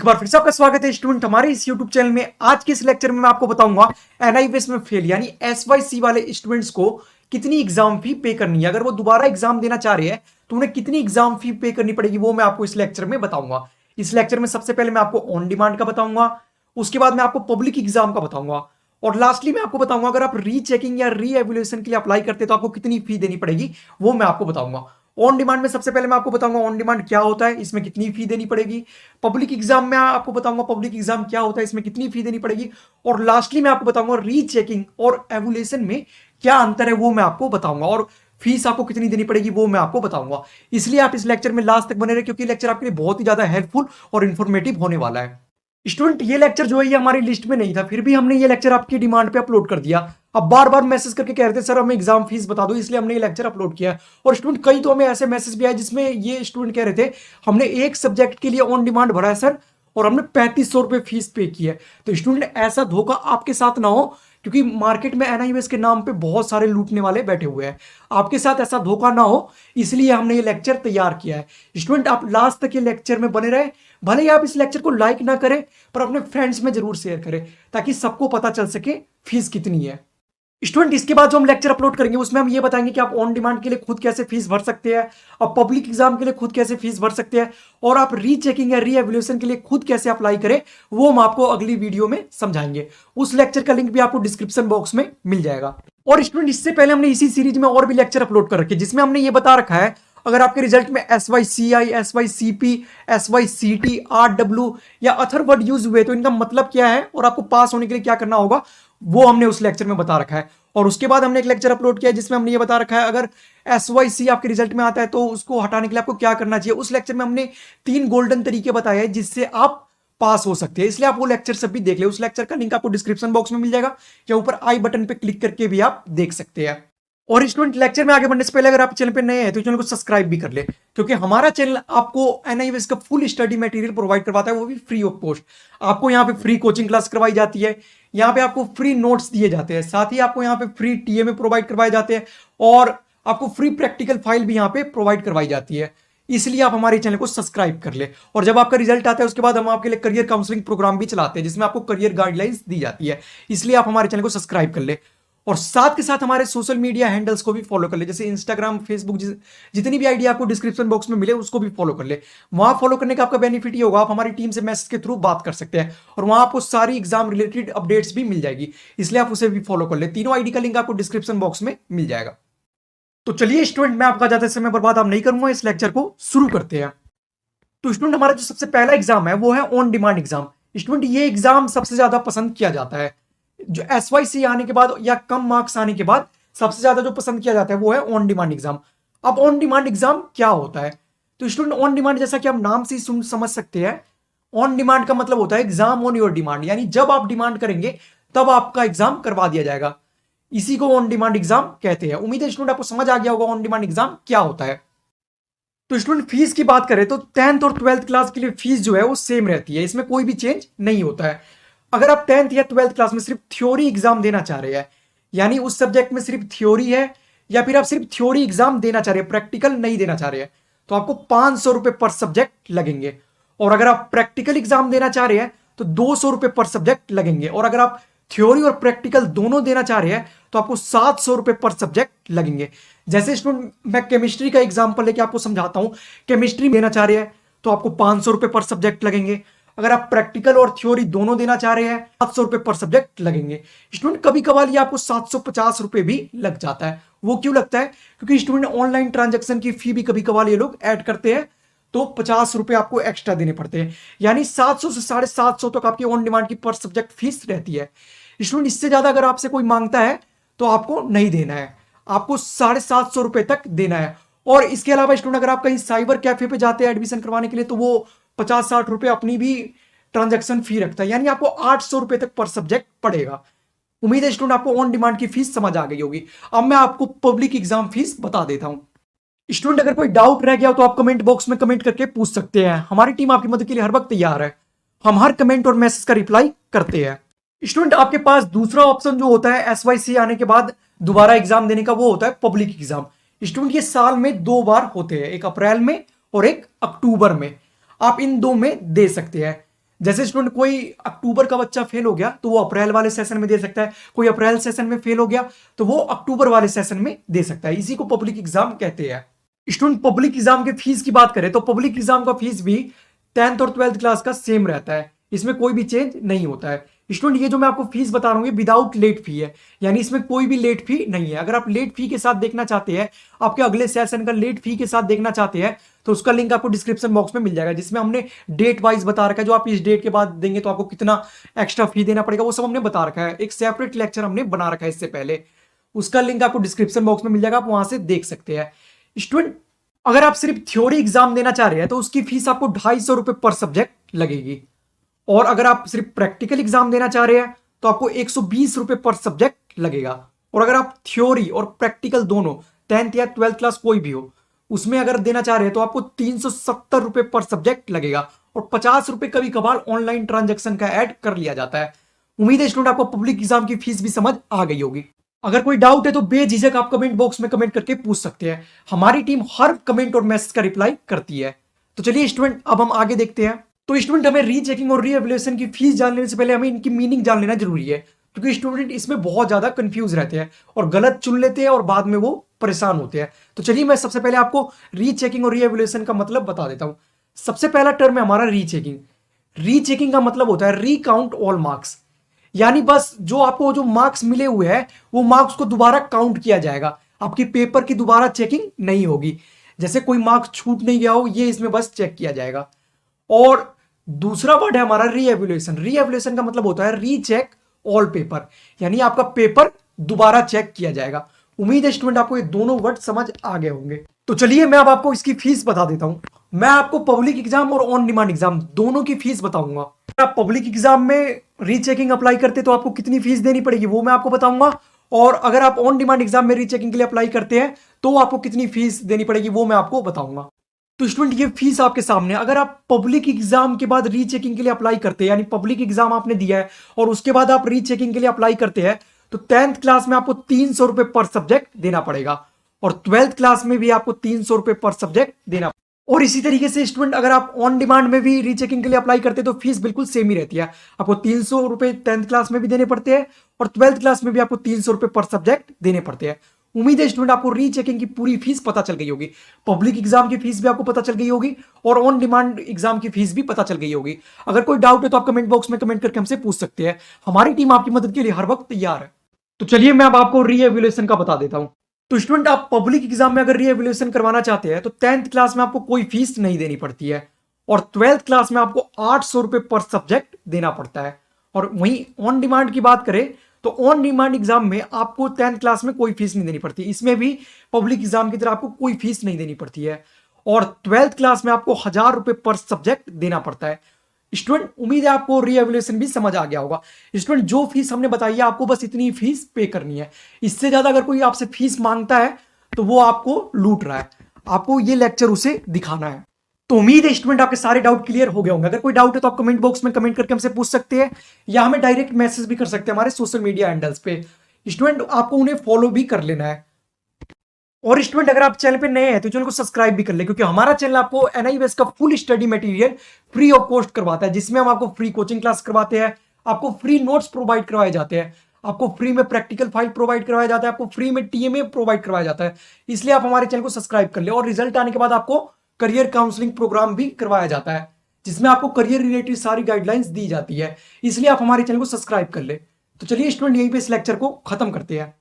एक बार फिर से आपका स्वागत है स्टूडेंट हमारे इस YouTube चैनल में। आज के इस लेक्चर में मैं आपको बताऊंगा एनआईवीएस में फेल यानी एसवाईसी वाले स्टूडेंट्स को कितनी एग्जाम फी पे करनी है। अगर वो दोबारा एग्जाम देना चाह रहे हैं तो उन्हें कितनी एग्जाम फी पे करनी पड़ेगी, वो मैं आपको इस लेक्चर में बताऊंगा। इस लेक्चर में सबसे पहले मैं आपको ऑन डिमांड का बताऊंगा, उसके बाद मैं आपको पब्लिक एग्जाम का बताऊंगा और लास्टली मैं आपको बताऊंगा अगर आप रीचेकिंग या री एवल्यूएशन के लिए अप्लाई करते हैं तो आपको कितनी फी देनी पड़ेगी, वो मैं आपको बताऊंगा। ऑन डिमांड में सबसे पहले मैं आपको बताऊंगा ऑन डिमांड क्या होता है, इसमें कितनी फी देनी पड़ेगी। पब्लिक एग्जाम में आपको बताऊंगा पब्लिक एग्जाम क्या होता है, इसमें कितनी फी देनी पड़ेगी। और लास्टली मैं आपको बताऊंगा रीचेकिंग और एवल्यूएशन में क्या अंतर है, वो मैं आपको बताऊंगा और फीस आपको कितनी देनी पड़ेगी वो मैं आपको बताऊंगा। इसलिए आप इस लेक्चर में लास्ट तक बने रहे क्योंकि लेक्चर आपके लिए बहुत ही ज्यादा हेल्पफुल और इन्फॉर्मेटिव होने वाला है। स्टूडेंट ये लेक्चर जो है ये हमारी लिस्ट में नहीं था, फिर भी हमने ये लेक्चर आपकी डिमांड पे अपलोड कर दिया। अब बार बार मैसेज करके कह रहे थे सर हमें एग्जाम फीस बता दो, इसलिए हमने ये लेक्चर अपलोड किया। और स्टूडेंट कई तो हमें ऐसे मैसेज भी आए जिसमें ये स्टूडेंट कह रहे थे हमने एक सब्जेक्ट के लिए ऑन डिमांड भरा है सर और हमने 3500 रुपये फीस पे की है। तो स्टूडेंट ऐसा धोखा आपके साथ ना हो क्योंकि मार्केट में एनआईवीएस के नाम पे बहुत सारे लूटने वाले बैठे हुए हैं। आपके साथ ऐसा धोखा ना हो इसलिए हमने ये लेक्चर तैयार किया है। स्टूडेंट आप लास्ट तक ये लेक्चर में बने रहे, भले ही आप इस लेक्चर को लाइक ना करें पर अपने फ्रेंड्स में जरूर शेयर करें ताकि सबको पता चल सके फीस कितनी है। स्टूडेंट इसके बाद जो हम लेक्चर अपलोड करेंगे उसमें हम ये बताएंगे कि आप ऑन डिमांड के लिए खुद कैसे फीस भर सकते हैं, आप पब्लिक एग्जाम के लिए खुद कैसे फीस भर सकते हैं और आप रीचेकिंग या री एवल्यूएशन के लिए खुद कैसे अप्लाई करें, वो हम आपको अगली वीडियो में समझाएंगे। उस लेक्चर का लिंक भी आपको डिस्क्रिप्शन बॉक्स में मिल जाएगा। और स्टूडेंट इससे पहले हमने इसी सीरीज में और भी लेक्चर अपलोड कर रखे जिसमें हमने ये बता रखा है अगर आपके रिजल्ट में SYCI, SYCP, SYCT, RW या अथर वर्ड यूज हुए तो इनका मतलब क्या है और आपको पास होने के लिए क्या करना होगा, वो हमने उस लेक्चर में बता रखा है। और उसके बाद हमने एक लेक्चर अपलोड किया जिसमें हमने ये बता रखा है अगर SYC आपके रिजल्ट में आता है तो उसको हटाने के लिए आपको क्या करना चाहिए। उस लेक्चर में हमने 3 गोल्डन तरीके बताए हैं जिससे आप पास हो सकते हैं, इसलिए आप वो लेक्चर सब भी देख ले। उस लेक्चर का लिंक आपको डिस्क्रिप्शन बॉक्स में मिल जाएगा या ऊपर आई बटन पे क्लिक करके भी आप देख सकते हैं। और स्टूडेंट लेक्चर में आगे बढ़ने से पहले अगर आप चैनल पे नए हैं तो चैनल को सब्सक्राइब भी कर ले क्योंकि हमारा चैनल आपको एनआईवीएस का फुल स्टडी मटेरियल प्रोवाइड करवाता है, वो भी फ्री ऑफ कॉस्ट। आपको यहाँ पे फ्री कोचिंग क्लास करवाई जाती है, यहाँ पे आपको फ्री नोट्स दिए जाते हैं, साथ ही आपको यहाँ पे फ्री टीएमए प्रोवाइड करवाए जाते हैं और आपको फ्री प्रैक्टिकल फाइल भी यहाँ पे प्रोवाइड करवाई जाती है। इसलिए आप हमारे चैनल को सब्सक्राइब कर ले। और जब आपका रिजल्ट आता है उसके बाद हम आपके लिए करियर काउंसलिंग प्रोग्राम भी चलाते हैं जिसमें आपको करियर गाइडलाइंस दी जाती है, इसलिए आप हमारे चैनल को सब्सक्राइब कर ले। और साथ के साथ हमारे सोशल मीडिया हैंडल्स को भी फॉलो कर ले, जैसे इंस्टाग्राम, फेसबुक, जितनी भी आईडी आपको डिस्क्रिप्शन बॉक्स में मिले उसको भी फॉलो कर ले। वहां फॉलो करने का आपका बेनिफिट ये होगा आप हमारी टीम से मैसेज के थ्रू बात कर सकते हैं और वहां आपको सारी एग्जाम रिलेटेड अपडेट्स भी मिल जाएगी, इसलिए आप उसे भी फॉलो कर ले। तीनों आईडी का लिंक आपको डिस्क्रिप्शन बॉक्स में मिल जाएगा। तो चलिए स्टूडेंट मैं आपका ज्यादा समय बर्बाद आप नहीं करूंगा, इस लेक्चर को शुरू करते हैं। तो स्टूडेंट हमारा जो सबसे पहला एग्जाम है वो है ऑन डिमांड एग्जाम। स्टूडेंट ये एग्जाम सबसे ज्यादा पसंद किया जाता है, जो SYC आने के बाद या कम मार्क्स आने के बाद सबसे ज्यादा जो पसंद किया जाता है वो है ऑन डिमांड एग्जाम। अब ऑन डिमांड एग्जाम क्या होता है, तो स्टूडेंट ऑन डिमांड जैसा कि आप नाम से ही समझ सकते हैं, ऑन डिमांड का मतलब होता है एग्जाम ऑन योर डिमांड, यानी जब आप डिमांड करेंगे तब आपका एग्जाम करवा दिया जाएगा। इसी को ऑन डिमांड एग्जाम कहते हैं। उम्मीद है स्टूडेंट आपको समझ आ गया होगा ऑन डिमांड एग्जाम क्या होता है। तो स्टूडेंट फीस की बात करें तो 10th और 12th क्लास के लिए फीस जो है वो सेम रहती है, इसमें कोई भी चेंज नहीं होता है। अगर आप 10th या 12th क्लास में सिर्फ थ्योरी एग्जाम देना चाह रहे हैं, यानी उस सब्जेक्ट में सिर्फ थ्योरी है या फिर आप सिर्फ थ्योरी एग्जाम देना चाह रहे हैं, प्रैक्टिकल नहीं देना चाह रहे हैं, तो आपको 500 रुपए पर सब्जेक्ट लगेंगे। और अगर आप प्रैक्टिकल एग्जाम देना चाह रहे हैं तो 200 रुपए पर सब्जेक्ट लगेंगे। और अगर आप थ्योरी और प्रैक्टिकल दोनों देना चाह रहे हैं तो आपको 700 रुपए पर सब्जेक्ट लगेंगे। जैसे स्टूडेंट मैं केमिस्ट्री का एग्जाम्पल लेके आपको समझाता हूं, केमिस्ट्री देना चाह रहे हैं तो आपको 500 रुपए पर सब्जेक्ट लगेंगे। अगर आप प्रैक्टिकल और थ्योरी दोनों देना चाह रहे हैं 700 रुपए पर सब्जेक्ट लगेंगे। स्टूडेंट कभी कभार ये आपको 750 रुपए भी लग जाता है। वो क्यों लगता है, क्योंकि स्टूडेंट ऑनलाइन ट्रांजैक्शन की फी भी कभी कभार ये लोग ऐड करते हैं तो 50 रुपए आपको एक्स्ट्रा देने पड़ते हैं, यानी 700 से 750 तक आपकी ऑन डिमांड की पर सब्जेक्ट फीस रहती है। स्टूडेंट इससे ज्यादा अगर आपसे कोई मांगता है तो आपको नहीं देना है, आपको 750 रुपए तक देना है। और इसके अलावा स्टूडेंट अगर आप कहीं साइबर कैफे पे जाते हैं एडमिशन करवाने के लिए तो वो 50-60 रुपए अपनी भी ट्रांजैक्शन फी रखता है, यानी आपको 800 रुपए तक पर सब्जेक्ट पड़ेगा। उम्मीद है स्टूडेंट आपको ऑन डिमांड की फीस समझ आ गई होगी। अब मैं आपको पब्लिक एग्जाम फीस बता देता हूं। स्टूडेंट अगर कोई डाउट रह गया हो तो आप कमेंट बॉक्स में कमेंट करके पूछ सकते हैं, हमारी टीम आपकी मदद के लिए हर वक्त तैयार है। हम हर कमेंट और मैसेज का रिप्लाई करते हैं। स्टूडेंट आपके पास दूसरा ऑप्शन जो होता है SYC आने के बाद दोबारा एग्जाम देने का, वो होता है पब्लिक एग्जाम। स्टूडेंट ये साल में 2 बार होते हैं, एक अप्रैल में और एक अक्टूबर में। आप इन 2 में दे सकते हैं। जैसे स्टूडेंट कोई अक्टूबर का बच्चा फेल हो गया तो वो अप्रैल वाले सेशन में दे सकता है, कोई अप्रैल सेशन में फेल हो गया तो वो अक्टूबर वाले सेशन में दे सकता है। इसी को पब्लिक एग्जाम कहते हैं। स्टूडेंट पब्लिक एग्जाम के फीस की बात करें तो पब्लिक एग्जाम का फीस भी 10th और 12th क्लास का सेम रहता है, इसमें कोई भी चेंज नहीं होता है। स्टूडेंट ये जो मैं आपको फीस बता रहा हूँ ये विदाउट लेट फी है, यानी इसमें कोई भी लेट फी नहीं है। अगर आप लेट फी के साथ देखना चाहते हैं, आपके अगले सेशन का लेट फी के साथ देखना चाहते हैं तो उसका लिंक आपको डिस्क्रिप्शन बॉक्स में मिल जाएगा, जिसमें हमने डेट वाइज बता रखा है, जो आप इस डेट के बाद देंगे तो आपको कितना एक्स्ट्रा फी देना पड़ेगा वो सब हमने बता रखा है। एक सेपरेट लेक्चर हमने बना रखा है इससे पहले, उसका लिंक आपको डिस्क्रिप्शन बॉक्स में मिल जाएगा, आप वहां से देख सकते हैं। स्टूडेंट अगर आप सिर्फ थ्योरी एग्जाम देना चाह रहे हैं तो उसकी फीस आपको 250 रुपए पर सब्जेक्ट लगेगी, और अगर आप सिर्फ प्रैक्टिकल एग्जाम देना चाह रहे हैं तो आपको 120 रुपए पर सब्जेक्ट लगेगा। और अगर आप थ्योरी और प्रैक्टिकल दोनों 10th या 12th क्लास कोई भी हो उसमें अगर देना चाह रहे हैं तो आपको 370 रुपए पर सब्जेक्ट लगेगा, और 50 रुपए कभी कभार ऑनलाइन ट्रांजेक्शन का ऐड कर लिया जाता है। उम्मीद है स्टूडेंट आपको पब्लिक एग्जाम की फीस भी समझ आ गई होगी। अगर कोई डाउट है तो बेझिझक आप कमेंट बॉक्स में कमेंट करके पूछ सकते हैं, हमारी टीम हर कमेंट और मैसेज का रिप्लाई करती है। तो चलिए स्टूडेंट अब हम आगे देखते हैं। तो स्टूडेंट हमें रीचेकिंग और रीएवल्यूएशन की फीस जान लेने से पहले हमें इनकी मीनिंग जान लेना जरूरी है, क्योंकि स्टूडेंट इसमें बहुत ज्यादा कंफ्यूज रहते हैं और गलत चुन लेते हैं और बाद में वो परेशान होते हैं। तो चलिए मैं सबसे पहले आपको रीचेकिंग और रीएवल्यूएशन का मतलब बता देता हूं। सबसे पहला टर्म है हमारा रीचेकिंग। रीचेकिंग का मतलब होता है रीकाउंट ऑल मार्क्स, यानी बस जो आपको जो मार्क्स मिले हुए हैं वो मार्क्स को दोबारा काउंट किया जाएगा, आपकी पेपर की दोबारा चेकिंग नहीं होगी। जैसे कोई मार्क्स छूट नहीं गया हो ये इसमें बस चेक किया जाएगा। और दूसरा वर्ड है हमारा रीएवल्यूएशन। रीएवल्यूएशन का मतलब होता है रीचेक ऑल पेपर, यानी आपका पेपर दोबारा चेक किया जाएगा। उम्मीद है स्टूडेंट आपको ये दोनों वर्ड समझ आ गए होंगे। तो चलिए मैं अब आपको इसकी फीस बता देता हूं। मैं आपको पब्लिक एग्जाम और ऑन डिमांड एग्जाम दोनों की फीस बताऊंगा। आप पब्लिक एग्जाम में रीचेकिंग अप्लाई करते तो आपको कितनी फीस देनी पड़ेगी वो मैं आपको बताऊंगा, और अगर आप ऑन डिमांड एग्जाम में रीचेकिंग के लिए अप्लाई करते हैं तो आपको कितनी फीस देनी पड़ेगी वो मैं आपको बताऊंगा। तो स्टूडेंट ये फीस आपके सामने। अगर आप पब्लिक एग्जाम के बाद रीचेकिंग के लिए अप्लाई करते हैं, यानी पब्लिक एग्जाम आपने दिया है और उसके बाद आप रीचेकिंग के लिए अप्लाई करते हैं, तो 10th क्लास में आपको 300 रुपए पर सब्जेक्ट देना पड़ेगा, और 12th क्लास में भी आपको 300 रुपए पर सब्जेक्ट देना। और इसी तरीके से स्टूडेंट अगर आप ऑन डिमांड में भी रीचेकिंग के लिए अप्लाई करते हैं तो फीस बिल्कुल सेम ही रहती है। आपको 300 रुपए 10th क्लास में भी देने पड़ते हैं और 12th क्लास में भी आपको 300 रुपए पर सब्जेक्ट देने पड़ते हैं। उम्मीद है स्टूडेंट आपको रीचेकिंग की पूरी फीस पता चल गई होगी, पब्लिक एग्जाम की फीस भी आपको पता चल गई होगी, और ऑन डिमांड एग्जाम की फीस भी पता चल गई होगी। अगर कोई डाउट है तो आप कमेंट बॉक्स में कमेंट करके हमसे पूछ सकते हैं, हमारी टीम आपकी मदद के लिए हर वक्त तैयार है। तो चलिए मैं अब आपको रीएवल्यूएशन का बता देता हूं। तो स्टूडेंट आप पब्लिक एग्जाम में अगर रीएवल्यूएशन करवाना चाहते हैं तो 10th क्लास में आपको कोई फीस नहीं देनी पड़ती है, और 12th क्लास में आपको 800 रुपए पर सब्जेक्ट देना पड़ता है। और वहीं ऑन डिमांड की बात करें तो ऑन डिमांड एग्जाम में आपको 10th क्लास में कोई फीस नहीं देनी पड़ती, इसमें भी पब्लिक एग्जाम की तरह आपको कोई फीस नहीं देनी पड़ती है, और 12th क्लास में आपको 1000 रुपए पर सब्जेक्ट देना पड़ता है। स्टूडेंट उम्मीद है आपको रीएवल्यूएशन भी समझ आ गया होगा। स्टूडेंट जो फीस हमने बताई है आपको बस इतनी फीस पे करनी है, इससे ज्यादा अगर कोई आपसे फीस मांगता है तो वो आपको लूट रहा है, आपको ये लेक्चर उसे दिखाना है। तो उम्मीद है स्टूडेंट आपके सारे डाउट क्लियर हो गए होंगे। अगर कोई डाउट है तो आप कमेंट बॉक्स में कमेंट करके हमसे पूछ सकते हैं, या हमें डायरेक्ट मैसेज भी कर सकते हैं हमारे सोशल मीडिया हैंडल्स पे। स्टूडेंट आपको उन्हें फॉलो भी कर लेना है। और स्टूडेंट अगर आप चैनल पे नए हैं तो चैनल को सब्सक्राइब भी कर ले, क्योंकि हमारा चैनल आपको एनआईवीएस का full study material free of cost करवाता है, जिसमें हम आपको फ्री कोचिंग क्लास करवाते हैं, आपको फ्री नोट्स प्रोवाइड करवाए जाते हैं, आपको फ्री में प्रैक्टिकल फाइल प्रोवाइड करवाया जाता है, आपको फ्री में टीएमए प्रोवाइड करवाया जाता है। इसलिए आप हमारे चैनल को सब्सक्राइब कर ले, और रिजल्ट आने के बाद आपको करियर काउंसलिंग प्रोग्राम भी करवाया जाता है, जिसमें आपको करियर रिलेटेड सारी गाइडलाइंस दी जाती है। इसलिए आप हमारे चैनल को सब्सक्राइब कर ले। तो चलिए स्टूडेंट यहीं पे इस लेक्चर को खत्म करते हैं।